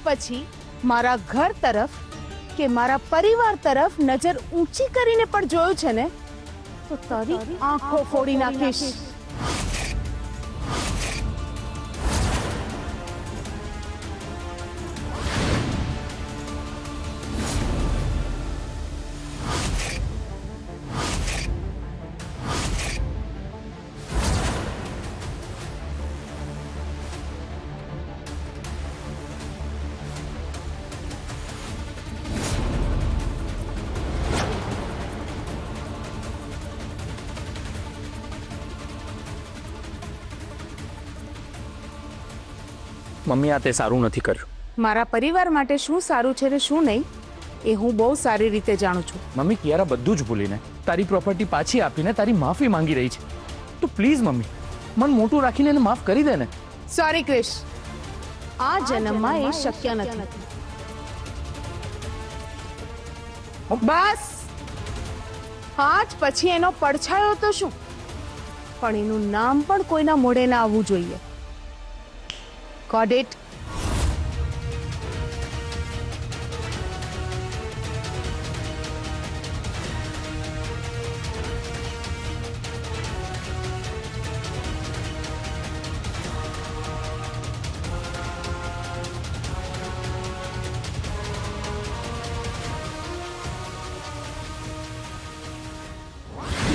પછી મારા ઘર તરફ કે મારા પરિવાર તરફ નજર ઊંચી કરીને પણ જોયું છે ને તો તારી આંખો ફોડી નાખીશ. મમ્મી આ તે સારું નથી કર્યું. મારા પરિવાર માટે શું સારું છે ને શું નહીં એ હું બહુ સારી રીતે જાણું છું. મમ્મી કિયારા બધું જ ભૂલીને તારી પ્રોપર્ટી પાછી આપીને તારી માફી માંગી રહી છે. તું પ્લીઝ મમ્મી મન મોટું રાખીને એને માફ કરી દે ને. સોરી ક્રિશ, આ જન્મમાં એ શક્ય નથી. બસ આજ પછી એનો પડછાયો તો શું પણ એનું નામ પણ કોઈના મોઢે ના આવવું જોઈએ. Got it?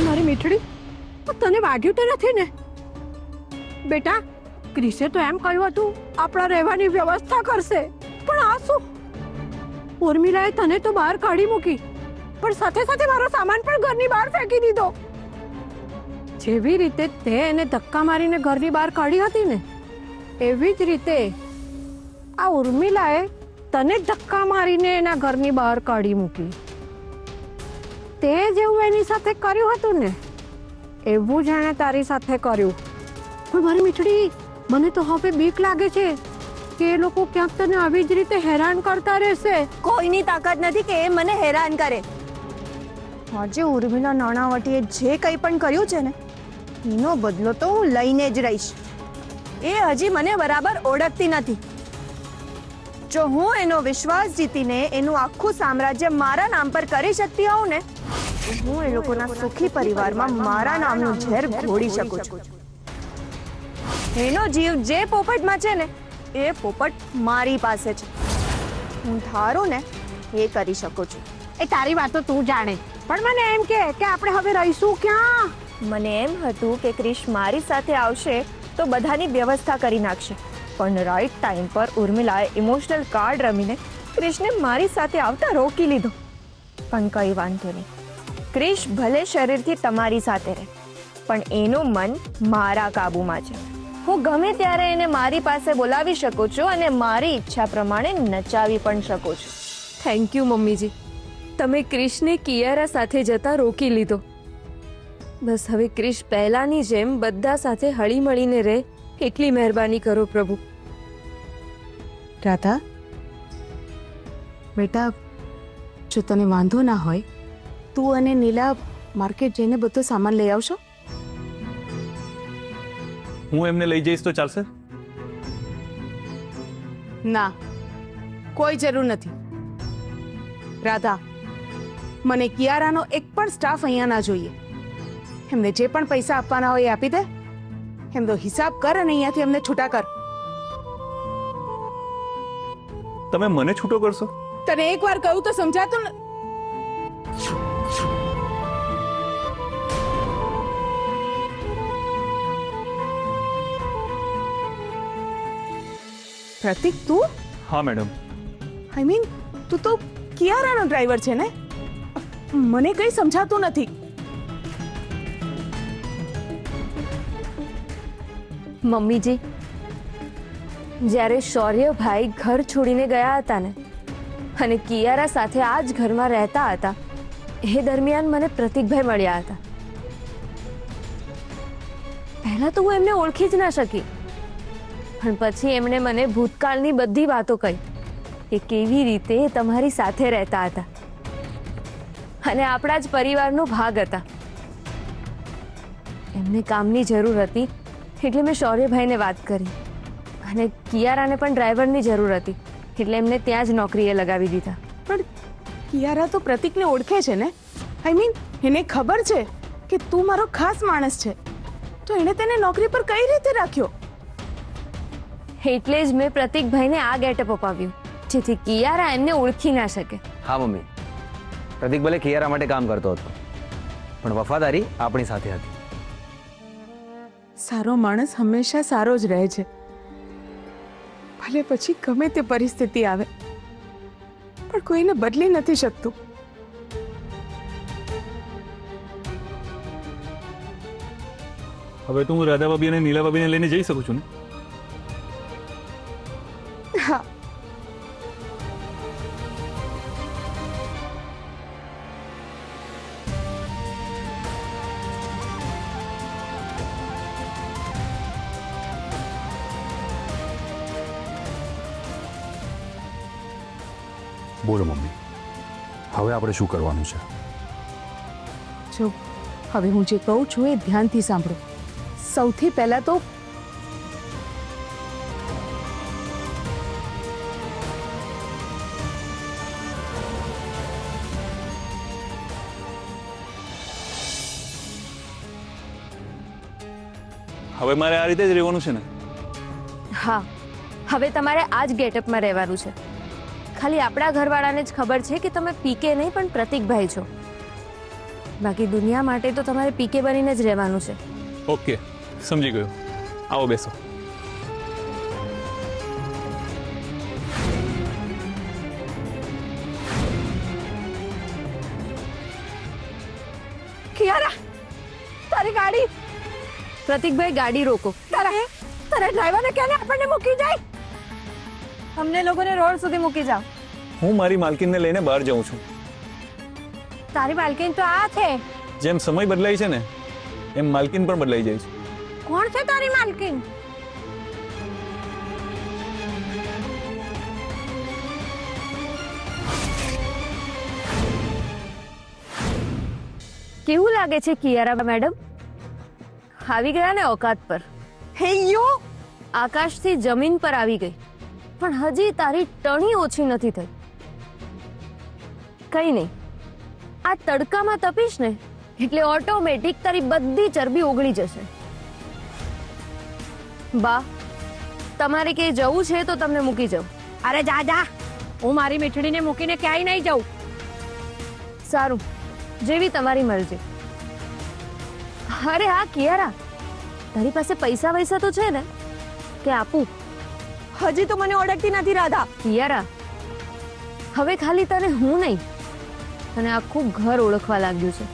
મારી મીઠડી, તને વાગ્યું તો નથી ને બેટા? ક્રિશે તો એમ કહ્યું હતું આપણા રહેવાની વ્યવસ્થા કરશે, પણ આ શું? ઉર્મિલાએ તને તો બહાર કાઢી મૂકી, પણ સાથે સાથે મારો સામાન પણ ઘરની બહાર ફેંકી દીધો. જેવી રીતે તે એને ધક્કા મારીને ઘરની બહાર કાઢી હતી ને, એવી જ રીતે આ ઉર્મિલાએ તને ધક્કા મારીને એના ઘરની બહાર કાઢી મૂકી. તે જેવું એની સાથે કર્યું હતું ને એવું જ એણે તારી સાથે કર્યું. પણ મારી મીઠડી, મને તો હવે બીક લાગે છે કે એ લોકો ક્યાંક તને આવી જ રીતે હેરાન કરતા રહેશે. કોઈની તાકાત નથી કે એ મને હેરાન કરે. આજે ઉર્મિલા નાણાવટીએ જે કંઈ પણ કર્યું છે ને એનો બદલો તો હું લઈને જ રહીશ. એ હજી મને બરાબર ઓળખતી નથી. જો હું એનો વિશ્વાસ જીતીને એનું આખું સામ્રાજ્ય મારા નામ પર કરી શકતી હોઉં ને તો હું એ લોકોના સુખી પરિવારમાં મારા નામનું ઝેર ઘોડી શકું છું. એનો જીવ જે પોપટમાં છે ને એ પોપટ મારી પાસે છે. હું ધારું ને એ કરી શકું છું. એ તારી વાતો તું જાણે, પણ મને એમ કે આપણે હવે રહીશું ક્યાં? મને એમ હતું કે ક્રિશ મારી સાથે આવશે તો બધાની વ્યવસ્થા કરી નાખશે, પણ રાઈટ ટાઈમ પર ઉર્મિલાએ ઇમોશનલ કાર્ડ રમીને ક્રિશને મારી સાથે આવતા રોકી લીધો. પણ કઈ વાંધો નહીં, ક્રિશ ભલે શરીરથી તમારી સાથે રહે પણ એનું મન મારા કાબુમાં છે. હું ગમે ત્યારે એને મારી પાસે બોલાવી શકું છું અને મારી ઈચ્છા પ્રમાણે નચાવી પણ શકું છું. થેન્ક યુ મમ્મીજી, તમે ક્રિશને કિયારા સાથે જતા રોકી લીધો. બસ હવે ક્રિશ પહેલાની જેમ બધા સાથે હળી મળીને રહે એટલી મહેરબાની કરો પ્રભુ. રાધા બેટા, જો તને વાંધો ના હોય તું અને નીલા માર્કેટ જઈને બધો સામાન લઈ આવશો. હું એમને લઈ જઈશ તો ચાલશે? ના, કોઈ જરૂર નથી. રાધા, મને કિયારાનો એક પણ સ્ટાફ અહીંયા ના જોઈએ. એમને જે પણ પૈસા આપવાના હોય એ આપી દે. એમનો હિસાબ કર અને અહીંયાથી અમને છૂટા કર. તમે મને છૂટો કરશો? તને એકવાર કહું તો સમજાતું ને. પ્રતિક, તું? હા મેડમ. આઈ મીન તું તો કિયારાનો ડ્રાઈવર છે ને? મને કઈ સમજાતું નથી. મમ્મીજી, જ્યારે શૌર્યભાઈ ઘર છોડીને ગયા હતા ને અને કિયારા સાથે આ જ ઘરમાં રહેતા હતા, એ દરમિયાન મને પ્રતિકભાઈ મળ્યા હતા. પહેલા તો હું એમને ઓળખી જ ના શકી, પણ પછી એમણે મને ભૂતકાળની બધી વાતો કહી કે કેવી રીતે તમારી સાથે રહેતા હતા અને આપણા જ પરિવારનો ભાગ હતા. એમને કામની જરૂર હતી એટલે મેં શૌર્યભાઈને વાત કરી અને કિયારાને પણ ડ્રાઈવરની જરૂર હતી એટલે એમને ત્યાં જ નોકરીએ લગાવી દીધા. પણ કિયારા તો પ્રતિકને ઓળખે છે ને, આઈ મીન એને ખબર છે કે તું મારો ખાસ માણસ છે, તો એણે તેને નોકરી પર કઈ રીતે રાખ્યો? એટલે જ મેં પ્રતિકભાઈને આ ગેટઅપ અપાવ્યું, જેથી કિયારા એમને ઓળખી ના શકે. હા મમ્મી, પ્રતિક ભલે કિયારા માટે કામ કરતો હતો, પણ વફાદારી આપણી સાથે હતી. સારો માણસ હંમેશા સારો જ રહે છે, ભલે પછી ગમે તે પરિસ્થિતિ આવે, પણ કોઈને બદલી નથી શકતું. હવે તો હું રાધા ભાભી અને નીલા ભાભીને લઈને જઈ શકું છું ને? હા, બોલો મમ્મી, હવે આપણે શું કરવાનું છે? જો હવે હું જે કહું છું એ ધ્યાનથી સાંભળો. સૌથી પહેલા તો હવે મારે આ રીતે જ રહેવાનું છે ને? હા, હવે તમારે આ જ ગેટઅપમાં રહેવાનું છે. ખાલી આપણા ઘરવાળાને જ ખબર છે કે તમે પીકે નહીં પણ પ્રતિકભાઈ છો. બાકી દુનિયા માટે તો તમારે પીકે બનીને જ રહેવાનું છે. ઓકે, સમજી ગયો. આવો બેસો. કિયારા, તારી ગાડી. પ્રતિકભાઈ ગાડી રોકો. તારા ડ્રાઈવરને કહે ને આપણને મૂકી જાય. અમને લોકોને રોડ સુધી મૂકી જાઓ. હું મારી માલકીનને લઈને બહાર જાઉં છું. તારી માલકીન તો આ છે. જેમ સમય બદલાય છે ને, એમ માલકીન પણ બદલાઈ જાય છે. કોણ છે તારી માલકીન? કેવું લાગે છે કિયારા મેડમ? આવી ગયા ને ઓકાત પર. હેયો, આકાશથી જમીન પર આવી ગઈ, પણ હજી તારી ટણી ઓછી નથી થઈ. કઈ નહીં, આ તડકામાં તપીશ ને એટલે ઓટોમેટિક તારી બધી ચરબી ઓગળી જશે. બા, તમારે ક્યાંય જવું છે તો તમને મૂકી જાઉં. અરે જા જા, હું મારી મીઠડીને મૂકીને ક્યાંય નહીં જાઉં. સારું, જેવી તમારી મરજી. અરે હા કિયારા, તારી પાસે પૈસા વૈસા તો છે ને કે આપું? હજી તો મને ઓળખતી નથી રાધા. કિયારા, હવે ખાલી તને હું નહીં, તને આખું ઘર ઓળખવા લાગ્યું છે.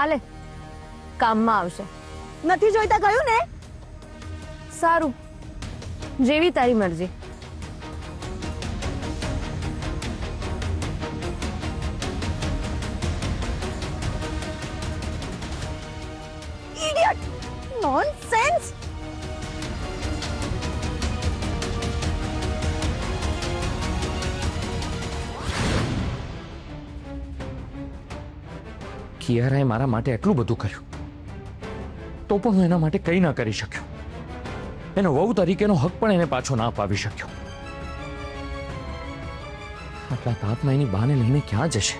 આલે, કામમાં આવશે. નથી જોઈતા કહ્યું ને. સારું, જેવી તારી મરજી. Idiot, nonsense. કિયારાએ મારા માટે એટલું બધું કર્યું, તો પણ હું એના માટે કંઈ ના કરી શક્યો. એનો વહુ તરીકેનો હક પણ એને પાછો ના અપાવી શક્યો. આટલા તાપમાં એની બાને લઈને ક્યાં જશે?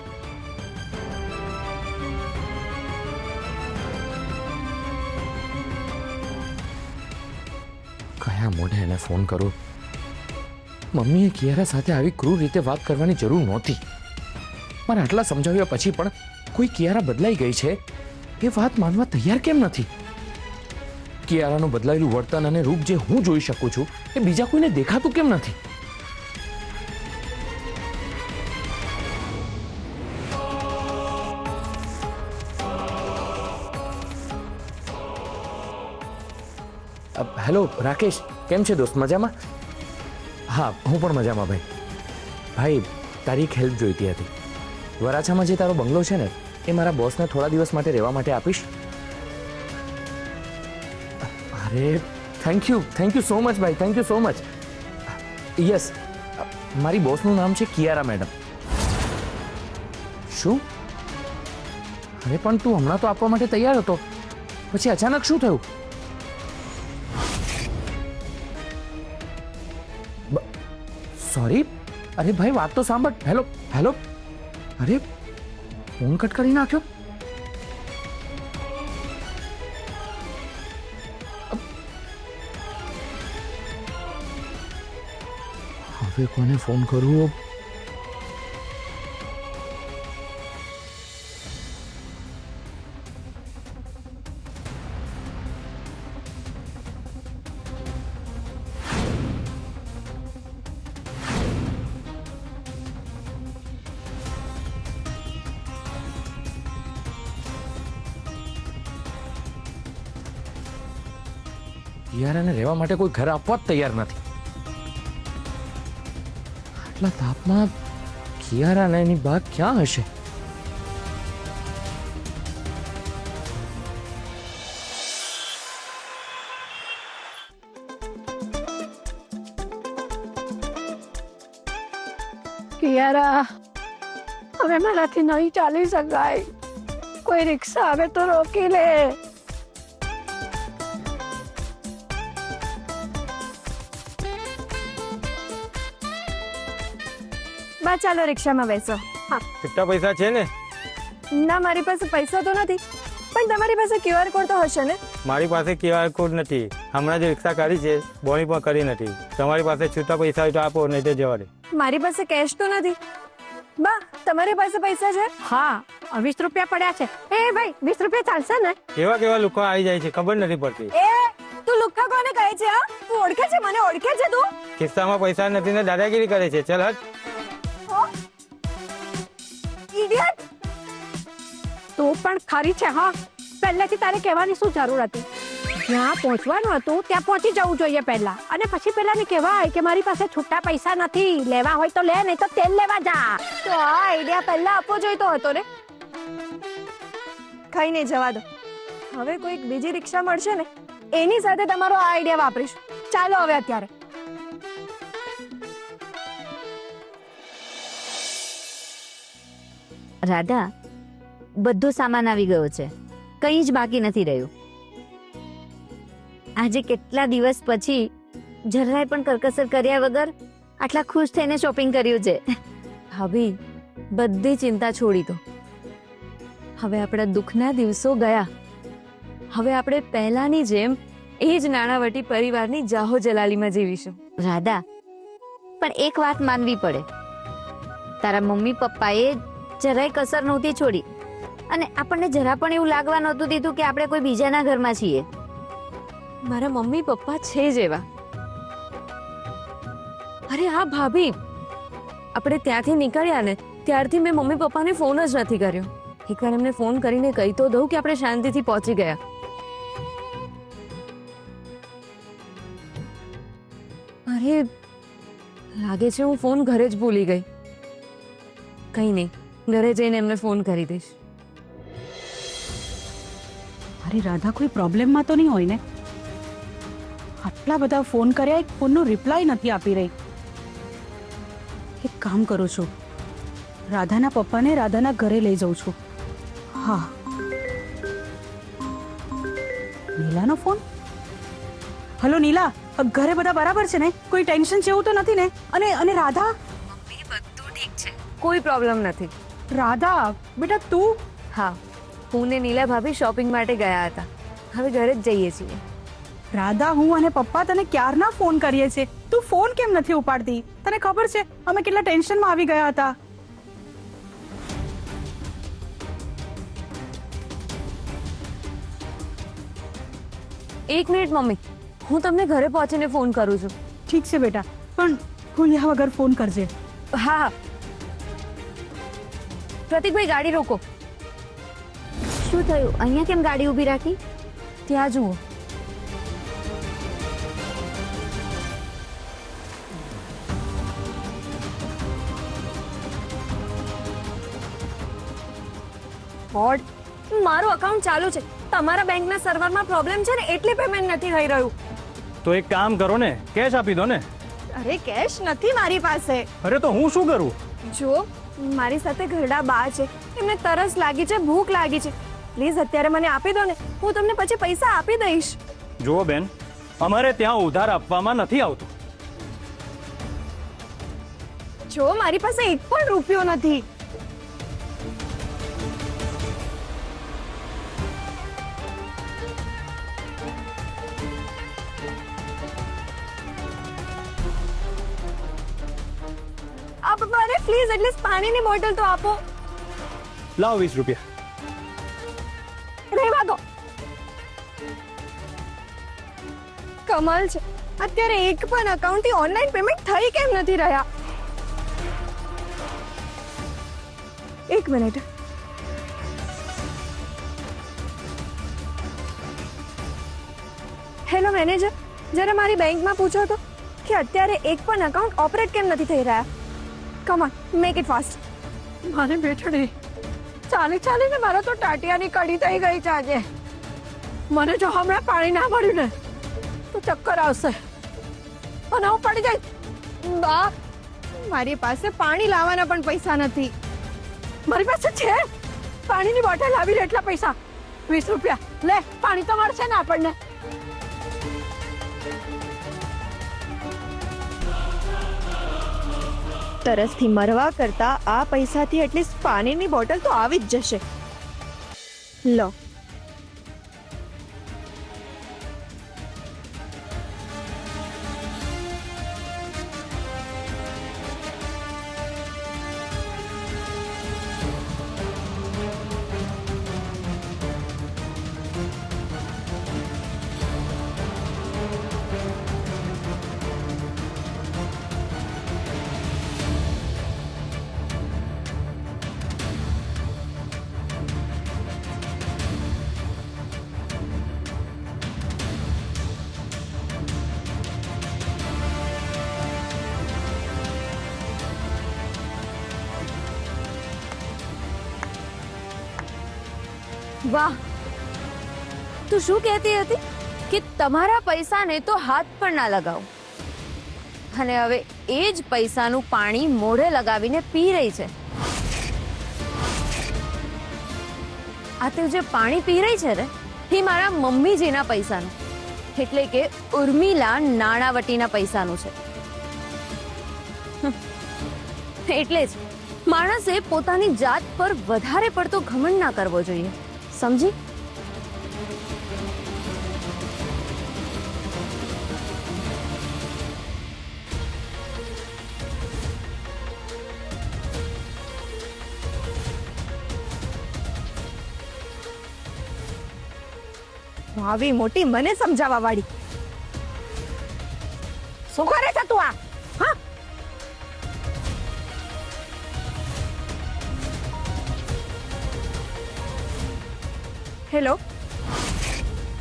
કયા મોઢે એને ફોન કરું? મમ્મીએ કિયારા સાથે આવી ક્રૂર રીતે વાત કરવાની જરૂર નહોતી. મારે આટલા સમજાવ્યા પછી પણ કોઈ કિયારા બદલાઈ ગઈ છે એ વાત માનવા તૈયાર કેમ નથી? કિયારાનું બદલાયેલું વર્તન અને રૂપ જે હું જોઈ શકું છું એ બીજા કોઈને દેખાતું કેમ નથી? હેલો રાકેશ, કેમ છે દોસ્ત? મજામાં? હા, હું પણ મજામાં ભાઈ. ભાઈ, તારી એક હેલ્પ જોઈતી હતી. વરાછામાં જે તારો બંગલો છે ને, એ મારા બોસને થોડા દિવસ માટે રહેવા માટે આપીશ? અરે થેન્ક યુ સો મચ ભાઈ, thank you so much. Yes, મારી બોસનું નામ છે કિયારા મેડમ. શું? અરે પણ તું હમણાં તો આપવા માટે તૈયાર હતો, પછી અચાનક શું થયું? સોરી. અરે ભાઈ વાત તો સાંભળ. Hello hello. અરે ફોન કટ કરી નાખ્યો. હવે કોને ફોન કરવો? કિયારાને રહેવા માટે કોઈ ઘર આપવા જ તૈયાર નથી. આટલા તાપમાં કિયારા અને એની બા ક્યાં હશે? કિયારા, હવે મારાથી નહીં ચાલી શકાય. કોઈ રિક્ષા આવે તો રોકી લે. બા ચાલો રિક્ષામાં બેસો. કેટલા પૈસા છે ને? ના, મારી પાસે પૈસા તો નથી, પણ તમારી પાસે QR કોડ તો હશે ને? મારી પાસે QR કોડ નથી. હમણાં જે રિક્ષા કાઢી છે બોણી પણ કરી નથી. તમારી પાસે છૂટા પૈસા હોય તો આપો, નહીં તો જવા દે. મારી પાસે કેશ તો નથી. બા, તમારી પાસે પૈસા છે? હા, 20 રૂપિયા પડ્યા છે. એ ભાઈ, 20 રૂપિયા ચાલશે ને? કેવા કેવા લોકો આવી જાય છે ખબર નથી પડતી. એ તું લુખ્ખા કોને કહે છે? હા, તું ઓળખે છે મને? ઓળખે છે તું? ખિસ્સામાં પૈસા નથી ને દાદાગીરી કરે છે. ચલ હટ. ઇડિયટ! તું પણ ખરી છે. હા, પહેલેથી તારે કહેવાની શું જરૂર હતી? જ્યાં પહોંચવાનું હતું ત્યાં પહોંચી જવું જોઈએ પહેલા, અને પછી પેલાને કહેવાય કે મારી પાસે છૂટા પૈસા નથી, લેવા હોય તો લે, નહીં તો તેલ લેવા જા. તો આ આઈડિયા પહેલા આપવો જોઈતો હતો ને. ખાઈને જવા દો. હવે કોઈક બીજી રિક્ષા મળશે ને, એની સાથે તમારો આ આઈડિયા વાપરીશ. ચાલો હવે અત્યારે. રાધા, બધો સામાન આવી ગયો છે, કંઈ જ બાકી નથી રહ્યું. આજે કેટલા દિવસ પછી જરાય પણ કરકસર કર્યા વગર આટલા ખુશ થઈને શોપિંગ કર્યું છે. ભાભી, બધી ચિંતા છોડી દો. હવે આપણા દુઃખના દિવસો ગયા. હવે આપણે પહેલાની જેમ એ જ નાણાવટી પરિવારની જાહો જલાલીમાં જીવીશું. રાધા, પણ એક વાત માનવી પડે, તારા મમ્મી પપ્પાએ જરાય કસર નહોતી છોડી, અને આપણને જરા પણ એવું લાગવા નહોતું દીધું કે આપણે કોઈ બીજાના ઘરમાં છીએ. મારા મમ્મી પપ્પા છે જ એવા. અરે હા ભાભી, આપણે ત્યાંથી નીકળ્યા ને ત્યારથી મેં મમ્મી પપ્પાને ફોન જ નથી કર્યો. એકવાર એમને ફોન કરીને કહી તો દઉં કે આપણે શાંતિથી પહોંચી ગયા. અરે લાગે છે હું ફોન ઘરે જ ભૂલી ગઈ. કંઈ નહીં, ઘરે જઈને એમને ફોન કરી દઈશ. અરે રાધા, કોઈ પ્રોબ્લેમમાં તો નહીં હોય ને? આટલા બધા ફોન કર્યા, એક ફોનનો રિપ્લાય નથી આપી રહી. એક કામ કરું છું, રાધાના પપ્પાને રાધાના ઘરે લઈ જાઉં છું. હા, નીલાનો ફોન. હલો નીલા, ઘરે બધા બરાબર છે ને? કોઈ ટેન્શન જેવું તો નથી ને? અને રાધા? મમ્મી, બધું ઠીક છે, કોઈ પ્રોબ્લેમ નથી. રાધા બેટા તું? હા, હું ને નીલા ભાભી શોપિંગ માટે ગયા હતા. હવે ઘરે જ જઈએ છીએ. રાધા, હું અને પપ્પા તને ક્યારના ફોન કરીએ છીએ, તું ફોન કેમ નથી ઉપાડતી? તને ખબર છે અમે કેટલા ટેન્શનમાં આવી ગયા હતા. એક મિનિટ મમ્મી, હું તમને ઘરે પહોંચીને ફોન કરું છું. ઠીક છે બેટા, પણ ભૂલ્યા વગર ફોન કરજે. હા. પ્રતિકભાઈ, ગાડી રોકો. શું થયું? અહીંયા કેમ ગાડી ઊભી રાખી? ત્યાં જુઓ. ગોડ, મારું અકાઉન્ટ ચાલુ છે, તમારા બેંકના સર્વરમાં પ્રોબ્લેમ છે ને, એટલે પેમેન્ટ નથી થઈ રહ્યું. તો એક કામ કરો ને, કેશ આપી દો ને. અરે કેશ નથી મારી પાસે. અરે તો હું શું કરું? જો, મારી સાથે ઘરડા બા છે, એમને તરસ લાગી છે, ભૂખ લાગી છે. પ્લીઝ અત્યારે મને આપી દો ને, હું તમને પછી પૈસા આપી દઈશ. જુઓ બેન, અમારે ત્યાં ઉધાર આપવામાં નથી આવતું. જો મારી પાસે એક પણ રૂપિયો નથી. આપ મને પ્લીઝ એટલીસ્ટ પાણીની બોટલ તો આપો. લાવો 20 રૂપિયા. રહેવા દો. કમાલ છે, અત્યારે એક પણ અકાઉન્ટથી ઓનલાઈન પેમેન્ટ થઈ કેમ નથી રહ્યા? એક મિનિટ. હેલો મેનેજર, જરા મારી બેંકમાં પૂછો તો કે અત્યારે એક પણ અકાઉન્ટ ઓપરેટ કેમ નથી થઈ રહ્યા. Come on, make it fast. મારી બેટડી ચાલીને મારા તો ટાટિયાની કડી થઈ ગઈ છે આજે. મને જો હમણાં પાણી ના મળ્યું ને તો ચક્કર આવશે અને હું પડી જઈશ. બા, મારી પાસે પાણી લાવવાના પણ પૈસા નથી. મારી પાસે છે પાણીની બોટલ લાવી લે એટલા પૈસા. 20 રૂપિયા લે, પાણી તો મળશે ને આપણને. તરસથી મરવા કરતા આ પૈસાથી એટલીસ્ટ પાણીની બોટલ તો આવી જ જશે. લો. વાહ, તું શું કહેતી હતી કે તમારા પૈસાને તો હાથ પણ ના લગાવો, અને હવે એ જ પૈસાનું પાણી મોઢે લગાવીને પી રહી છે. આ તે જે પાણી પી રહી છે ને એ મારા મમ્મીજીના પૈસાનું, એટલે કે ઉર્મિલા નાણાવટીના પૈસાનું છે. એટલે જ માણસે પોતાની જાત પર વધારે પડતો ઘમંડ ના કરવો જોઈએ, સમજી? આવી મોટી મને સમજાવવા વાળી. શું કરે છે તું આ? હા, હેલો.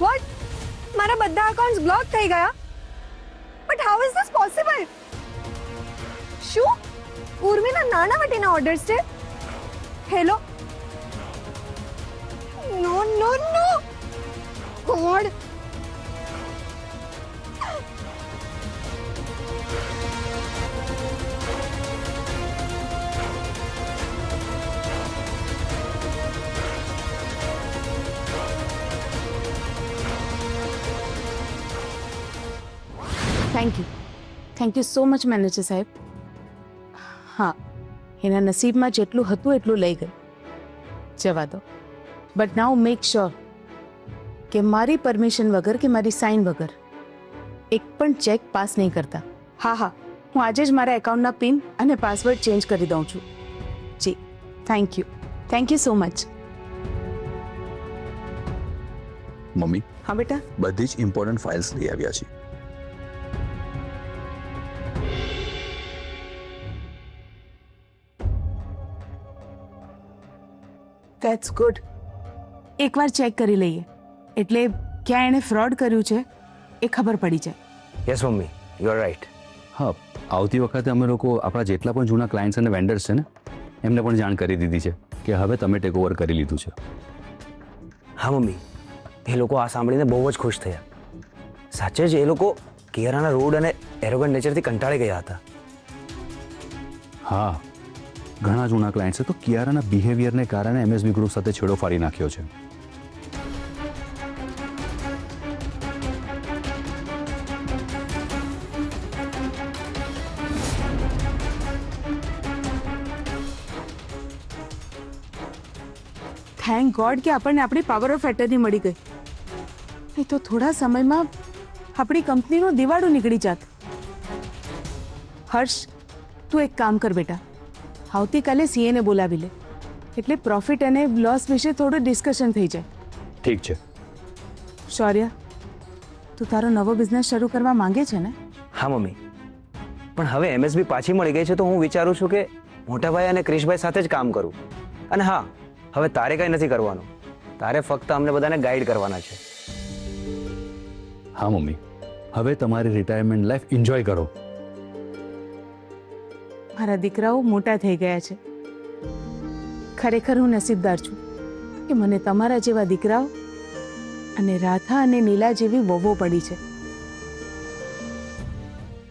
વોટ? મારા બધા અકાઉન્ટ્સ બ્લોક થઈ ગયા? But how is this possible? શું ઉર્મિલા નાણાવટીના ઓર્ડર્સ છે? Hello. No no no God. Thank you so much manager સાહેબ. હા, એના નસીબમાં જેટલું હતું એટલું લઈ ગઈ, જવા દો. બટ નાઉ મેક શ્યોર કે મારી પરમિશન વગર કે મારી સાઇન વગર એક પણ ચેક પાસ નહીં કરતા. હા હા, હું આજે જ મારા એકાઉન્ટના પિન અને પાસવર્ડ ચેન્જ કરી દઉં છું. જી, thank you so much. Mummy, હા બેટા. બધી જ ઇમ્પોર્ટન્ટ ફાઇલ્સ લઈ આવ્યા છે. That's good. એકવાર ચેક કરી લઈએ એટલે ક્યાં એણે ફ્રોડ કર્યું છે એ ખબર પડી જાય. Yes mummy, you are right. હા, આવતી વખતે અમે લોકો આપણા જેટલા પણ જૂના ક્લાયન્ટ્સ અને વેન્ડર્સ છે ને એમને પણ જાણ કરી દીધી છે કે હવે તમે ટેક ઓવર કરી લીધું છે. હા મમ્મી, એ લોકો આ સાંભળીને બહુ જ ખુશ થયા. સાચે જ એ લોકો કિયારાના રૂડ અને એરોગન્ટ નેચરથી કંટાળી ગયા હતા. હા, ઘણા જૂના ક્લાયન્ટ્સે તો કિયારાના બિહેવિયરને કારણે એમએસબી ગ્રુપ સાથે છેડો ફાડી નાખ્યો છે. થેન્ક ગોડ કે આપણને આપણી પાવર ઓફ એટર્ની મળી ગઈ, નહીં તો થોડા સમયમાં આપણી કંપનીનો દિવાળો નીકળી જાત. હર્ષ, તું એક કામ કર બેટા, આવતીકાલે સીએ ને બોલાવી લે, એટલે પ્રોફિટ અને લોસ વિશે થોડું ડિસ્કશન થઈ જાય. ઠીક છે. શૌર્ય, તું તારો નવો બિઝનેસ શરૂ કરવા માંગે છે ને? હા મમ્મી, પણ હવે એમએસબી પાછી મળી ગઈ છે તો હું વિચારું છું કે મોટાભાઈ અને ક્રિશભાઈ સાથે જ કામ કરું. અને હા, હવે તારે કંઈ નથી કરવાનું, તારે ફક્ત અમને બધાને ગાઈડ કરવાના છે. હા મમ્મી, હવે તમારી રિટાયરમેન્ટ લાઈફ એન્જોય કરો. મારા દીકરાઓ મોટા થઈ ગયા છે. ખરેખર હું નસીબદાર છું કે મને તમારા જેવા દીકરાઓ અને રાધા અને નીલા જેવી વહુઓ પડી છે.